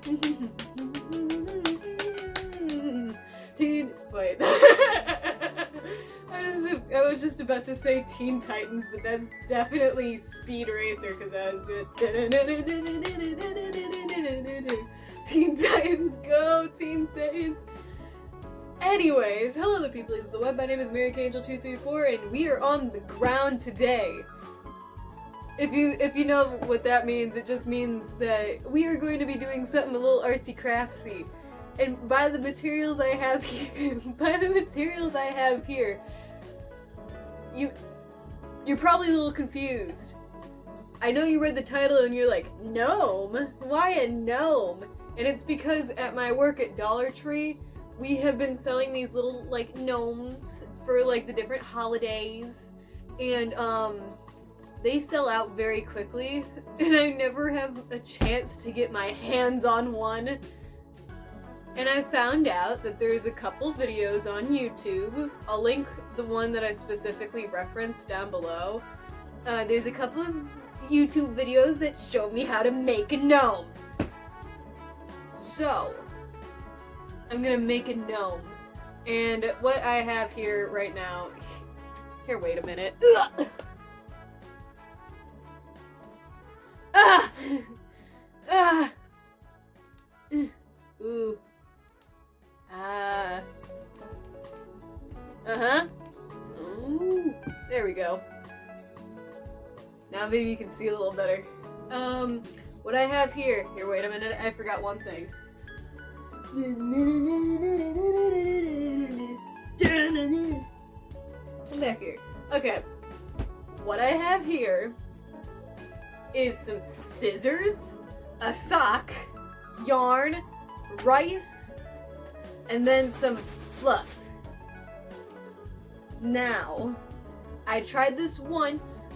Wait. I was just about to say Teen Titans, but that's definitely Speed Racer, because I was doing Teen Titans Go! Teen Titans! Anyways, hello the peoples of the web, my name is MaryKangel234, and we are on the ground today. If you know what that means, it just means that we are going to be doing something a little artsy-craftsy. And by the materials I have here, you're probably a little confused. I know you read the title and you're like, gnome? Why a gnome? And it's because at my work at Dollar Tree, we have been selling these little, like, gnomes for, like, the different holidays. And, they sell out very quickly, and I never have a chance to get my hands on one. And I found out that there's a couple videos on YouTube. I'll link the one that I specifically referenced down below. There's a couple of YouTube videos that show me how to make a gnome. So, I'm gonna make a gnome. And what I have here right now... Here, wait a minute. Ugh. Ah! Ah! Ooh. Ah. Uh-huh. Ooh. There we go. Now maybe you can see a little better. What I have here... Here, wait a minute. I forgot one thing. Come back here. Okay. What I have here is some scissors, a sock, yarn, rice, and then some fluff. Now, I tried this once,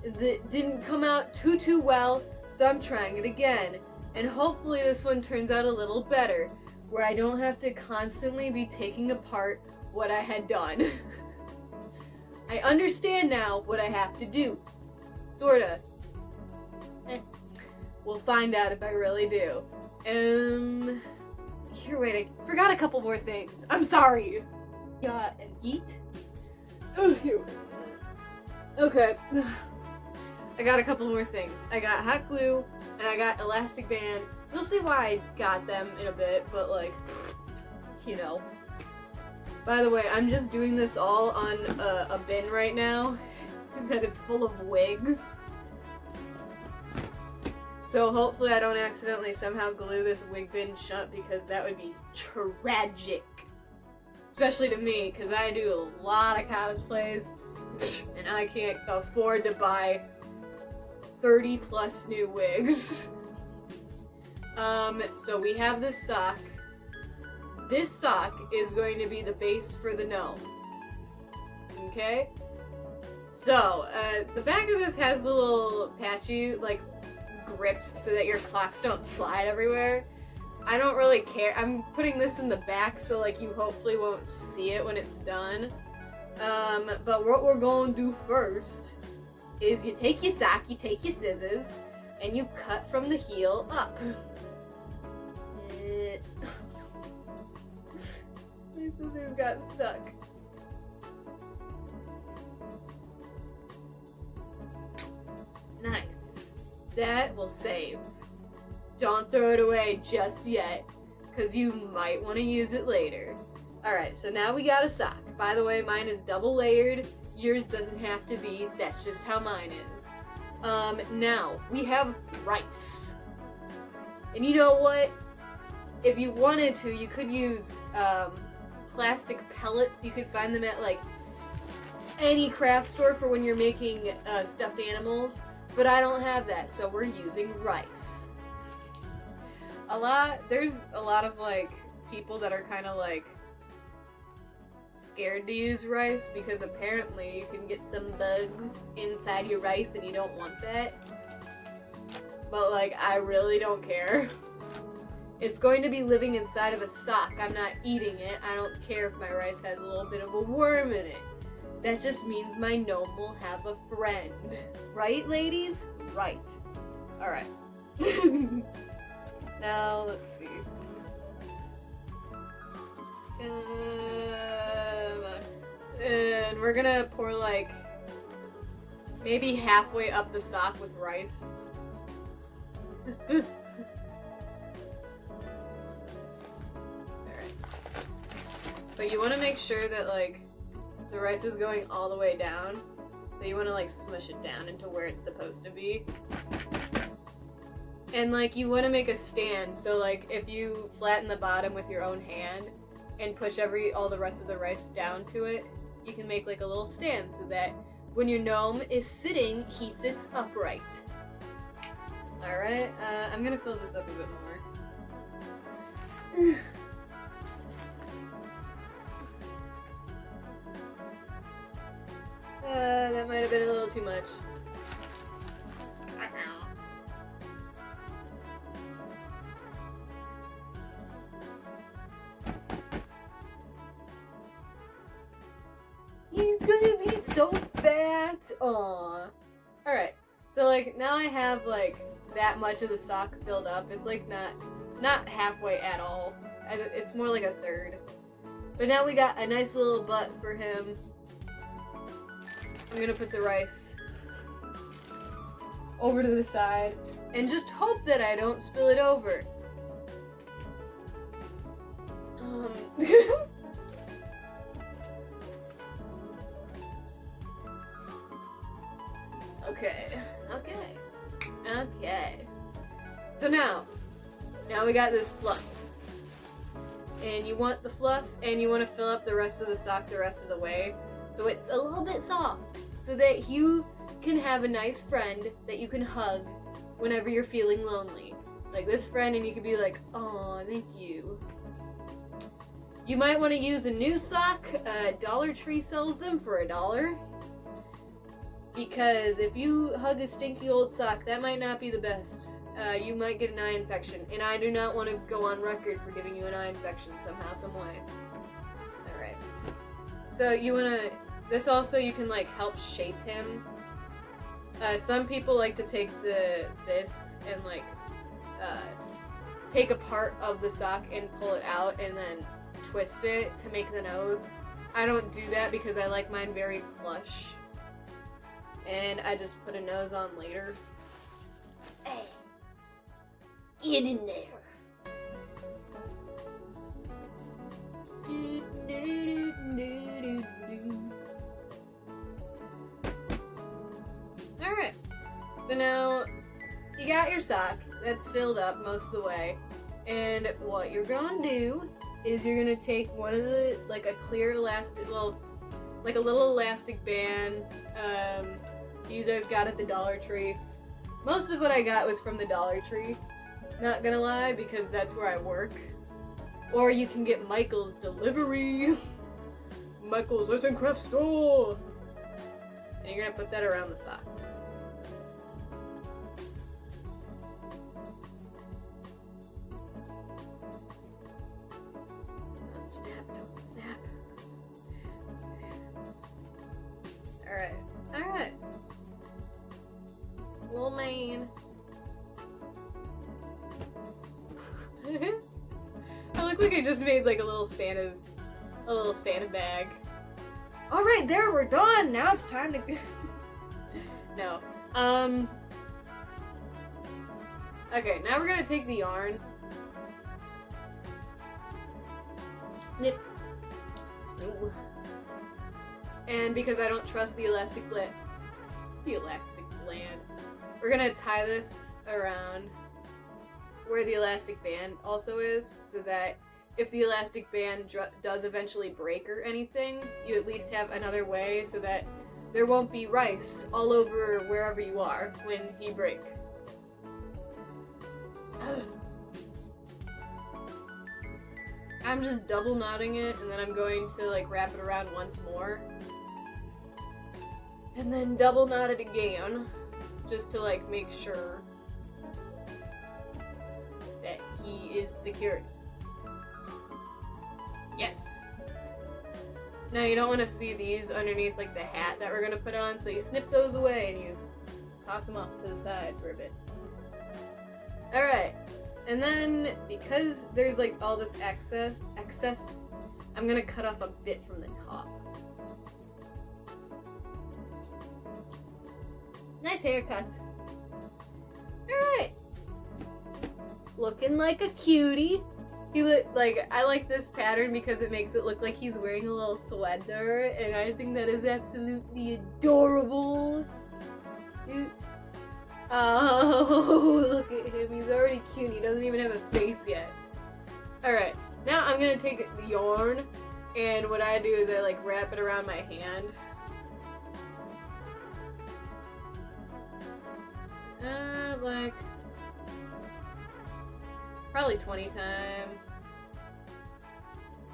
that didn't come out too well, so I'm trying it again. And hopefully this one turns out a little better, where I don't have to constantly be taking apart what I had done. I understand now what I have to do. Sorta. We'll find out if I really do. Here, wait, I forgot a couple more things. I'm sorry. Yeah, and yeet. Oh, here. Okay. I got a couple more things. I got hot glue, and I got elastic band. You'll see why I got them in a bit, but like, you know. By the way, I'm just doing this all on a bin right now that is full of wigs. So hopefully I don't accidentally somehow glue this wig bin shut, because that would be tragic. Especially to me, because I do a lot of cosplays, and I can't afford to buy 30 plus new wigs. So we have this sock. This sock is going to be the base for the gnome. Okay? So, the back of this has the little patchy, like, grips so that your socks don't slide everywhere. I don't really care. I'm putting this in the back so like you hopefully won't see it when it's done. But what we're gonna do first is you take your sock, you take your scissors, and you cut from the heel up. My scissors got stuck. Nice. That will save. Don't throw it away just yet, because you might want to use it later. Alright, so now we got a sock. By the way, mine is double layered. Yours doesn't have to be. That's just how mine is. Now, we have rice. And you know what? If you wanted to, you could use plastic pellets. You could find them at like any craft store for when you're making stuffed animals. But I don't have that, so we're using rice. There's a lot of like people that are kind of like scared to use rice because apparently you can get some bugs inside your rice and you don't want that. But like, I really don't care. It's going to be living inside of a sock. I'm not eating it. I don't care if my rice has a little bit of a worm in it. That just means my gnome will have a friend. Right, ladies? Right. Alright. Now, let's see. And we're gonna pour like maybe halfway up the sock with rice. Alright. But you want to make sure that like the rice is going all the way down. So you want to like smush it down into where it's supposed to be. And like you want to make a stand, so like if you flatten the bottom with your own hand and push all the rest of the rice down to it, you can make like a little stand so that when your gnome is sitting, he sits upright. Alright, I'm gonna fill this up a bit more. That might have been a little too much. He's gonna be so fat! Aww. Alright, so like now I have like that much of the sock filled up. It's like not halfway at all. It's more like a third. But now we got a nice little butt for him. I'm gonna put the rice over to the side and just hope that I don't spill it over. Okay. So now we got this fluff. And you want the fluff and you want to fill up the rest of the sock the rest of the way. So it's a little bit soft. So that you can have a nice friend that you can hug whenever you're feeling lonely. Like this friend, and you could be like, "Aw, thank you." You might want to use a new sock. Dollar Tree sells them for $1. Because if you hug a stinky old sock, that might not be the best. You might get an eye infection. And I do not want to go on record for giving you an eye infection somehow, some way. Alright. So you want to... This also, you can like help shape him. Some people like to take this and like take a part of the sock and pull it out and then twist it to make the nose. I don't do that because I like mine very plush. And I just put a nose on later. Hey, get in there. Alright, so now you got your sock that's filled up most of the way, and what you're gonna do is you're gonna take one of the, like a clear elastic, well, like a little elastic band. These I've got at the Dollar Tree. Most of what I got was from the Dollar Tree, not gonna lie, because that's where I work. Or you can get Michael's Delivery. Michael's Arts and Craft Store. And you're gonna put that around the sock. Don't snap, don't snap. Alright. Little man. I look like I just made like a little Santa bag. Alright, there, we're done! Now it's time to No. Okay, now we're gonna take the yarn. Snip. Snoop. And because I don't trust the elastic band, we're gonna tie this around where the elastic band also is, so that if the elastic band does eventually break or anything, you at least have another way so that there won't be rice all over wherever you are when he break. I'm just double knotting it, and then I'm going to like wrap it around once more. And then double knot it again, just to like make sure that he is secured. Yes. Now you don't want to see these underneath like the hat that we're going to put on, so you snip those away and you toss them off to the side for a bit. Alright, And then, because there's like all this excess, I'm gonna cut off a bit from the top. Nice haircut. Alright. Looking like a cutie. I like this pattern because it makes it look like he's wearing a little sweater, and I think that is absolutely adorable. Oh, look at him. He's already cute. He doesn't even have a face yet. Alright, now I'm gonna take the yarn, and what I do is I like wrap it around my hand. Like probably 20 times.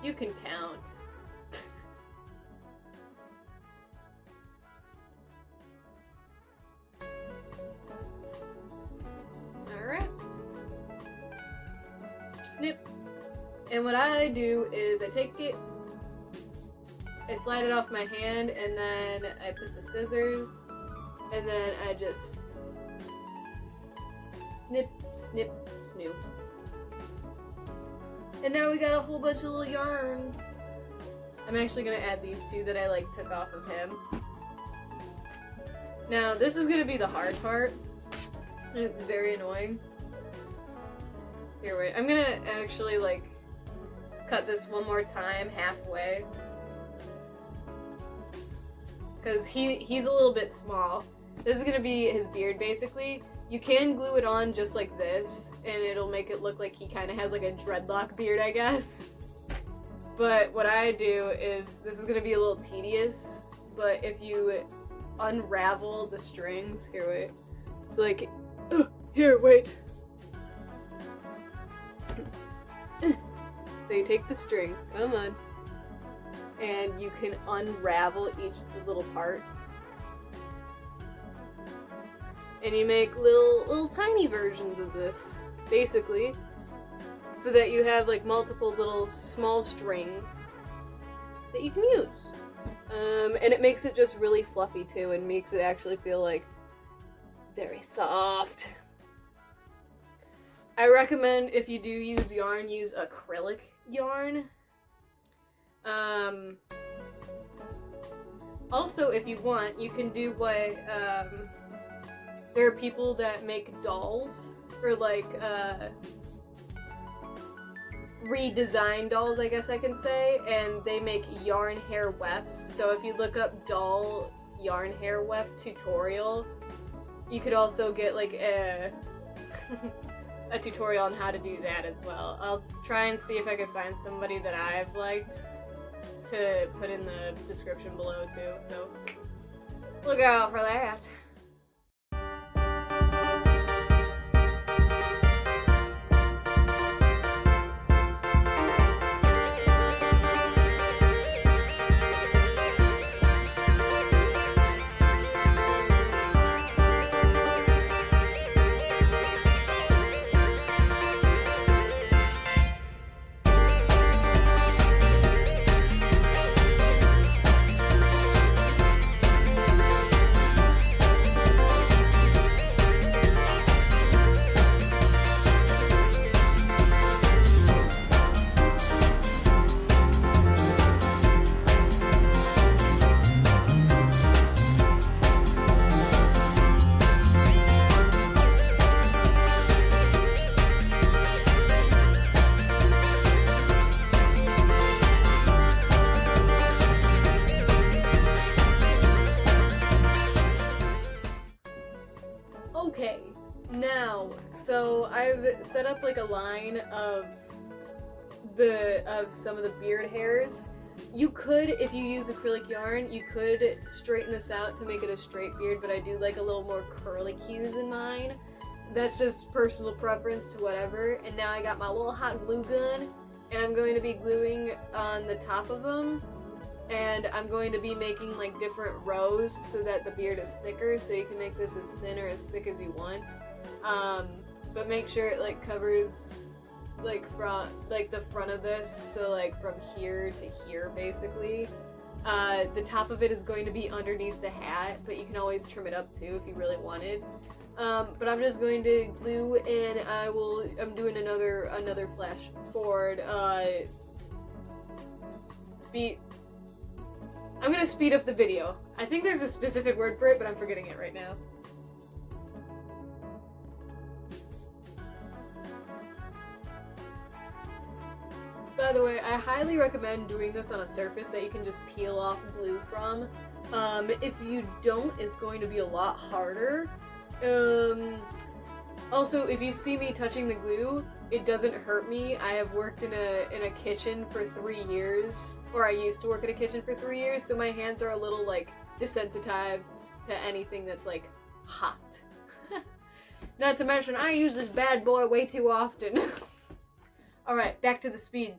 You can count. Alright. Snip. And what I do is I take it, I slide it off my hand, and then I put the scissors, and then I just snip, snip, snoop. And now we got a whole bunch of little yarns. I'm actually gonna add these two that I like took off of him. Now this is gonna be the hard part, and it's very annoying. Here, wait, I'm gonna actually like cut this one more time halfway, because he's a little bit small. This is gonna be his beard basically. You can glue it on just like this, and it'll make it look like he kind of has like a dreadlock beard, I guess. But what I do is, this is going to be a little tedious, but if you unravel the strings, here, wait. It's like, here, wait. So you take the string, come on, and you can unravel each of the little parts. And you make little tiny versions of this, basically, so that you have like multiple little small strings that you can use. And it makes it just really fluffy too, and makes it actually feel like very soft. I recommend, if you do use yarn, use acrylic yarn. Also, if you want, you can do what, there are people that make dolls, or like, redesigned dolls, I guess I can say, and they make yarn hair wefts. So if you look up doll yarn hair weft tutorial, you could also get like a tutorial on how to do that as well. I'll try and see if I can find somebody that I've liked to put in the description below too, so look out for that. Okay, now, so I've set up like a line of some of the beard hairs. You could, if you use acrylic yarn, you could straighten this out to make it a straight beard, but I do like a little more curlicues in mine. That's just personal preference to whatever. And now I got my little hot glue gun, and I'm going to be gluing on the top of them. And I'm going to be making like different rows so that the beard is thicker, so you can make this as thin or as thick as you want. But make sure it like covers like the front of this, so like from here to here basically. The top of it is going to be underneath the hat, but you can always trim it up too if you really wanted. But I'm just going to glue, and I'm doing another flash forward, I'm gonna speed up the video. I think there's a specific word for it, but I'm forgetting it right now. By the way, I highly recommend doing this on a surface that you can just peel off glue from. If you don't, it's going to be a lot harder. Also, if you see me touching the glue, it doesn't hurt me. I have worked in a kitchen for 3 years, or I used to work in a kitchen for 3 years, so my hands are a little, like, desensitized to anything that's, like, hot. Not to mention, I use this bad boy way too often. Alright, back to the speed.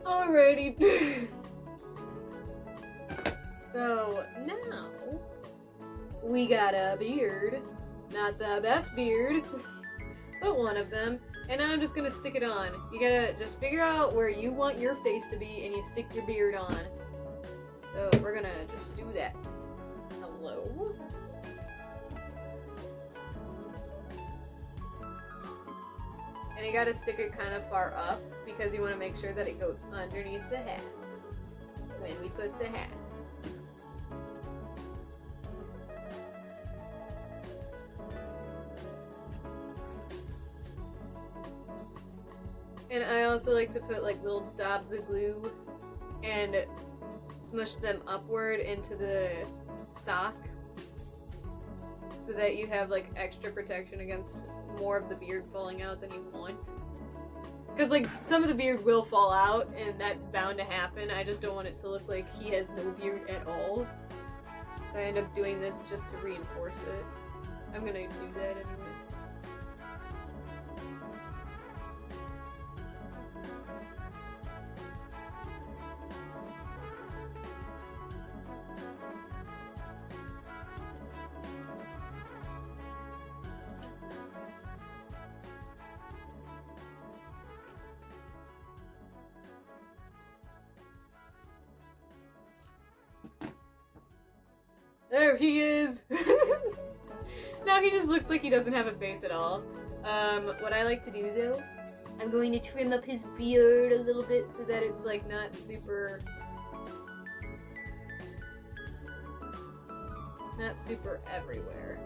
Alrighty. So now we got a beard. Not the best beard, but one of them. And now I'm just gonna stick it on. You gotta just figure out where you want your face to be and you stick your beard on. So we're gonna just do that. Hello? And you gotta stick it kind of far up because you want to make sure that it goes underneath the hat when we put the hat. And I also like to put like little dabs of glue and smush them upward into the sock so that you have like extra protection against more of the beard falling out than you want. Because like some of the beard will fall out and that's bound to happen. I just don't want it to look like he has no beard at all. So I end up doing this just to reinforce it. I'm gonna do that anyway. There he is! Now he just looks like he doesn't have a face at all. What I like to do though, I'm going to trim up his beard a little bit so that it's like not super everywhere.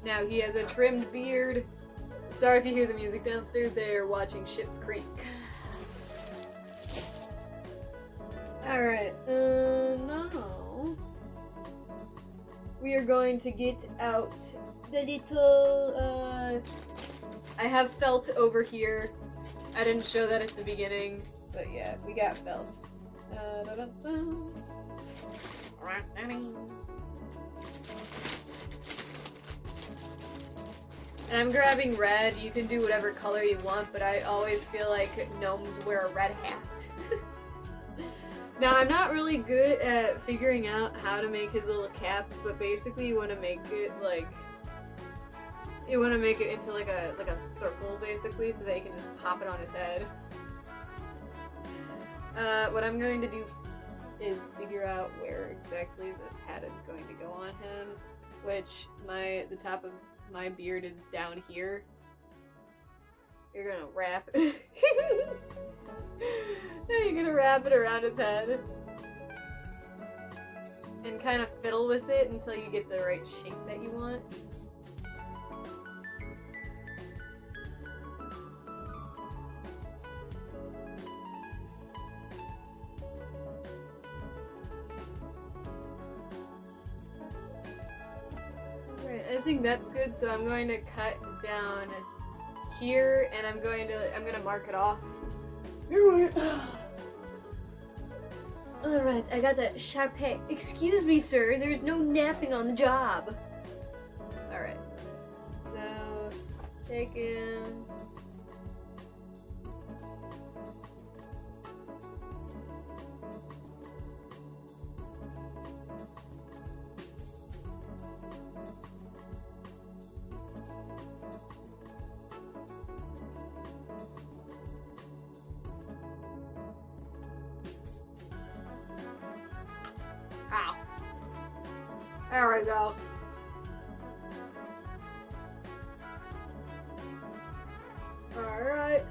Now he has a trimmed beard. Sorry if you hear the music downstairs, they are watching Schitt's Creek. Alright, now we are going to get out the little, I have felt over here. I didn't show that at the beginning, but yeah, we got felt. And I'm grabbing red. You can do whatever color you want, but I always feel like gnomes wear a red hat. Now, I'm not really good at figuring out how to make his little cap, but basically you want to make it like... You want to make it into like a circle, basically, so that you can just pop it on his head. What I'm going to do is figure out where exactly this hat is going to go on him, which the top of my beard is down here. You're gonna wrap it. You're gonna wrap it around his head and kind of fiddle with it until you get the right shape that you want. I think that's good, so I'm going to cut down here and I'm gonna mark it off. Alright, I got a Sharpay. Excuse me, sir, there's no napping on the job. Alright. So, take him. Ow. There we go. Alright.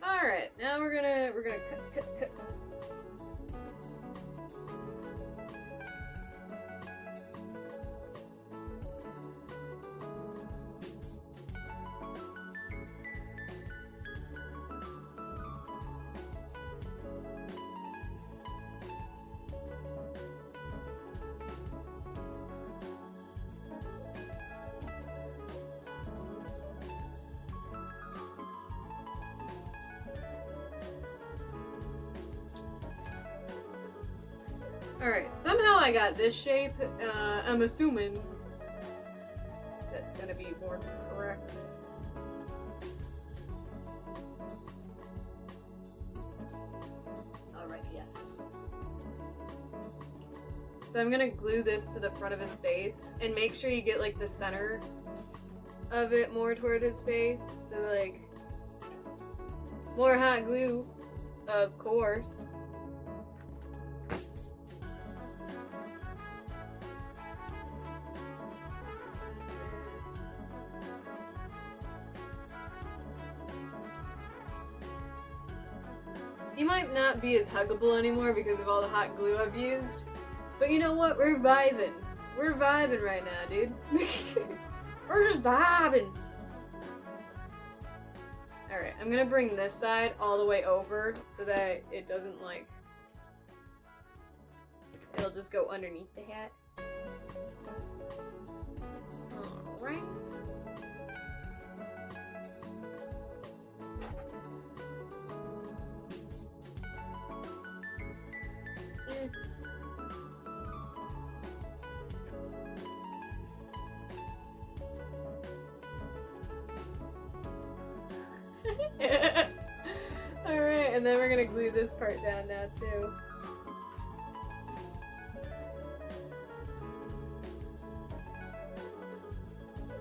Alright, now we're gonna cut. Alright, somehow I got this shape. I'm assuming that's gonna be more correct. Alright, yes. So I'm gonna glue this to the front of his face and make sure you get like the center of it more toward his face. So like, more hot glue, of course. He might not be as huggable anymore because of all the hot glue I've used. But you know what? We're vibing. We're vibing right now, dude. We're just vibing. Alright, I'm gonna bring this side all the way over so that it doesn't like... It'll just go underneath the hat. Alright. Alright, and then we're gonna glue this part down now too.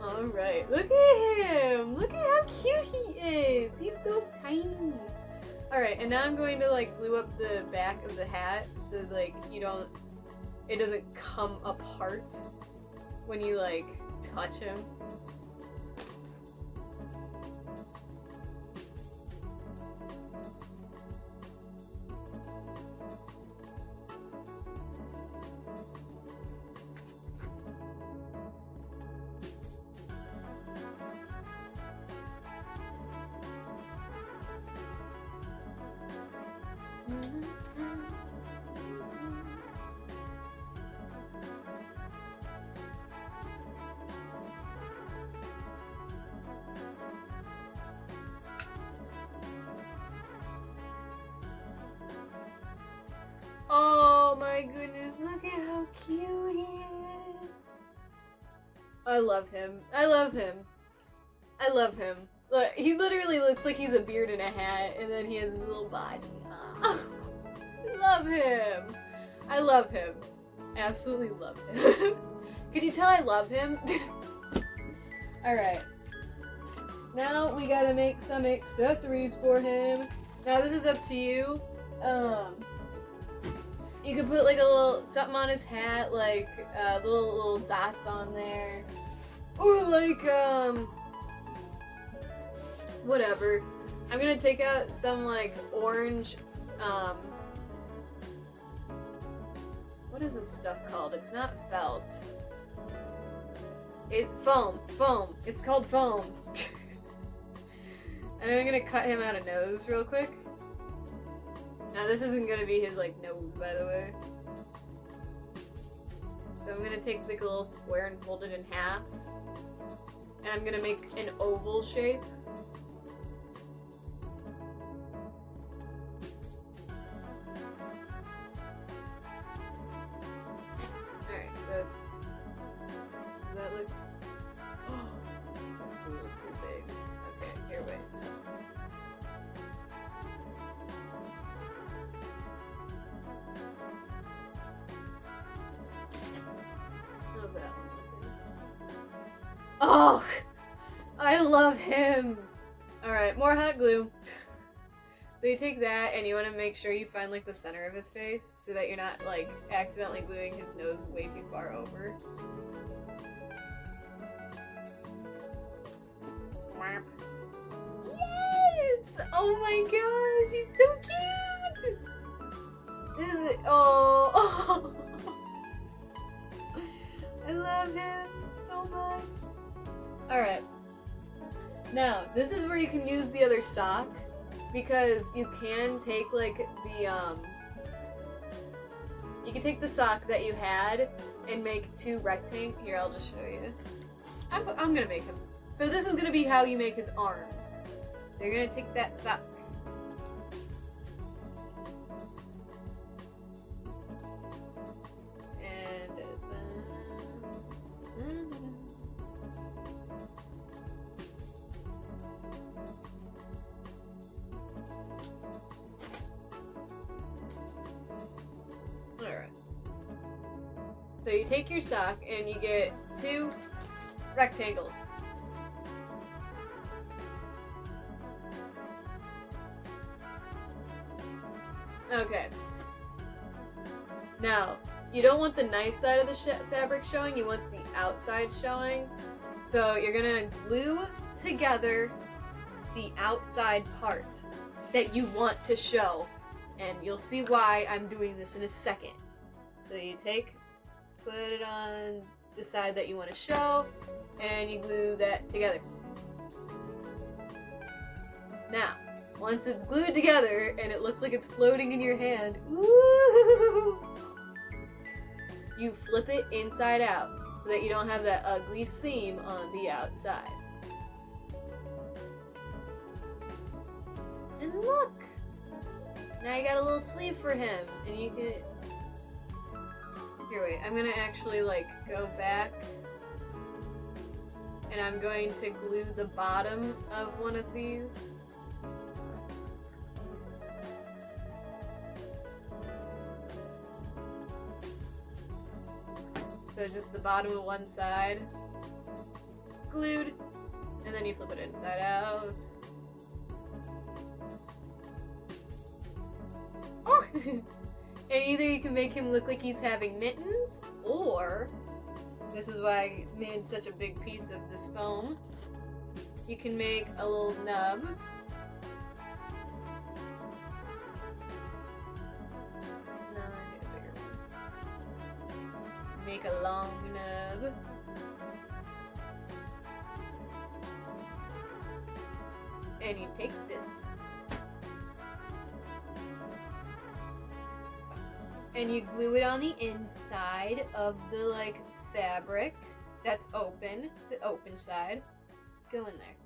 Alright, look at him! Look at how cute he is! He's so tiny! Alright, and now I'm going to like glue up the back of the hat so like it doesn't come apart when you like touch him. Oh my goodness, look at how cute he is. I love him. I love him. I love him. Look, he literally looks like he's a beard and a hat, and then he has his little body. Oh, I love him. I love him. Absolutely love him. Could you tell I love him? Alright. Now we gotta make some accessories for him. Now this is up to you. You could put like a little something on his hat, like little dots on there. Or like, whatever. I'm gonna take out some like orange, what is this stuff called? It's not felt. Foam. It's called foam. And I'm gonna cut him out a nose real quick. Now this isn't gonna be his like nose, by the way. So I'm gonna take like a little square and fold it in half. And I'm gonna make an oval shape. Alright, so does that look... Oh, that's a little too big. Okay, here, wait. How's that one looking? Oh! I love him! Alright, more hot glue. So you take that and you want to make sure you find like the center of his face so that you're not like accidentally gluing his nose way too far over. Yes! Oh my gosh, he's so cute! This is oh. I love him so much. Alright. Now, this is where you can use the other sock because you can take like the you can take the sock that you had and make two rectangles. Here, I'll just show you. I'm gonna make him. So this is gonna be how you make his arms. You're gonna take that sock. And alright. So you take your sock and you get two rectangles. Okay. Now, you don't want the nice side of the fabric showing, you want the outside showing. So you're gonna glue together the outside part that you want to show. And you'll see why I'm doing this in a second. So you put it on the side that you want to show, and you glue that together. Now, once it's glued together and it looks like it's floating in your hand, woo, you flip it inside out so that you don't have that ugly seam on the outside. And look! Now you got a little sleeve for him, and you can... Here, wait, I'm gonna actually, like, go back, and I'm going to glue the bottom of one of these. So just the bottom of one side, glued, and then you flip it inside out. Oh! And either you can make him look like he's having mittens, or, this is why I made such a big piece of this foam, you can make a little nub. No, I need a bigger one. Make a long nub. And you take this. And you glue it on the inside of the, like, fabric that's open, the open side. Go in there.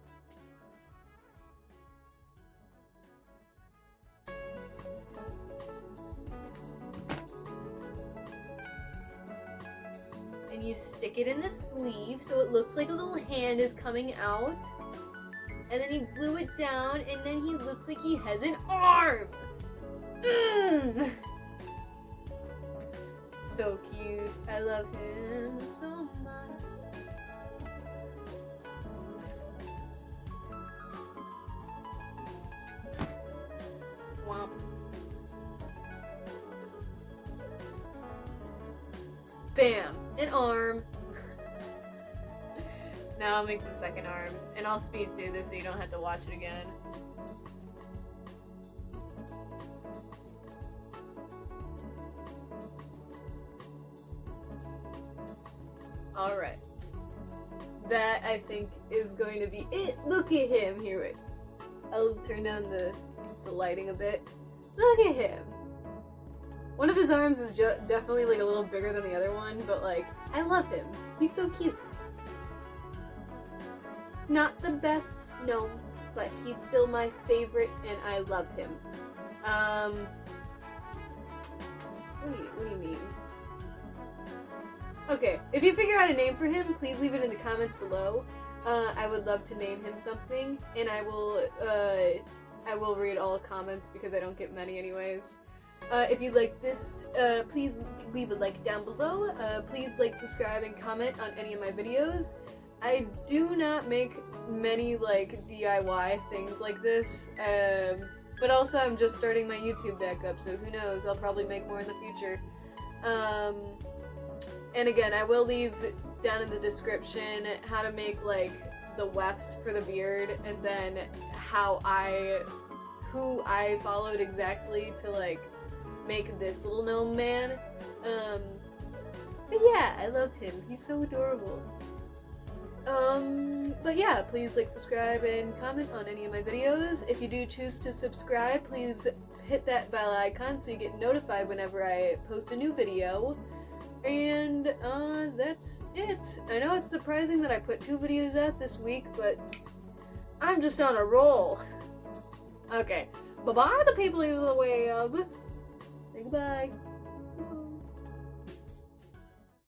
And you stick it in the sleeve so it looks like a little hand is coming out. And then you glue it down, and then he looks like he has an arm! So cute. I love him so much. Womp. Bam! An arm. Now I'll make the second arm, and I'll speed through this so you don't have to watch it again. Alright. That, I think, is going to be it. Look at him. Here, wait. I'll turn down the lighting a bit. Look at him. One of his arms is definitely like a little bigger than the other one, but like, I love him. He's so cute. Not the best gnome, but he's still my favorite and I love him. What do you mean? Okay, if you figure out a name for him, please leave it in the comments below. I would love to name him something, and I will read all comments because I don't get many anyways. If you like this, please leave a like down below. Please like, subscribe, and comment on any of my videos. I do not make many like DIY things like this, but also I'm just starting my YouTube back up, so who knows, I'll probably make more in the future. And again, I will leave down in the description how to make like the wefts for the beard, and then who I followed exactly to like make this little gnome man. But yeah, I love him. He's so adorable. But yeah, please like, subscribe, and comment on any of my videos. If you do choose to subscribe, please hit that bell icon so you get notified whenever I post a new video. And, that's it. I know it's surprising that I put 2 videos out this week, but I'm just on a roll. Okay, bye-bye the people of the web. Say goodbye.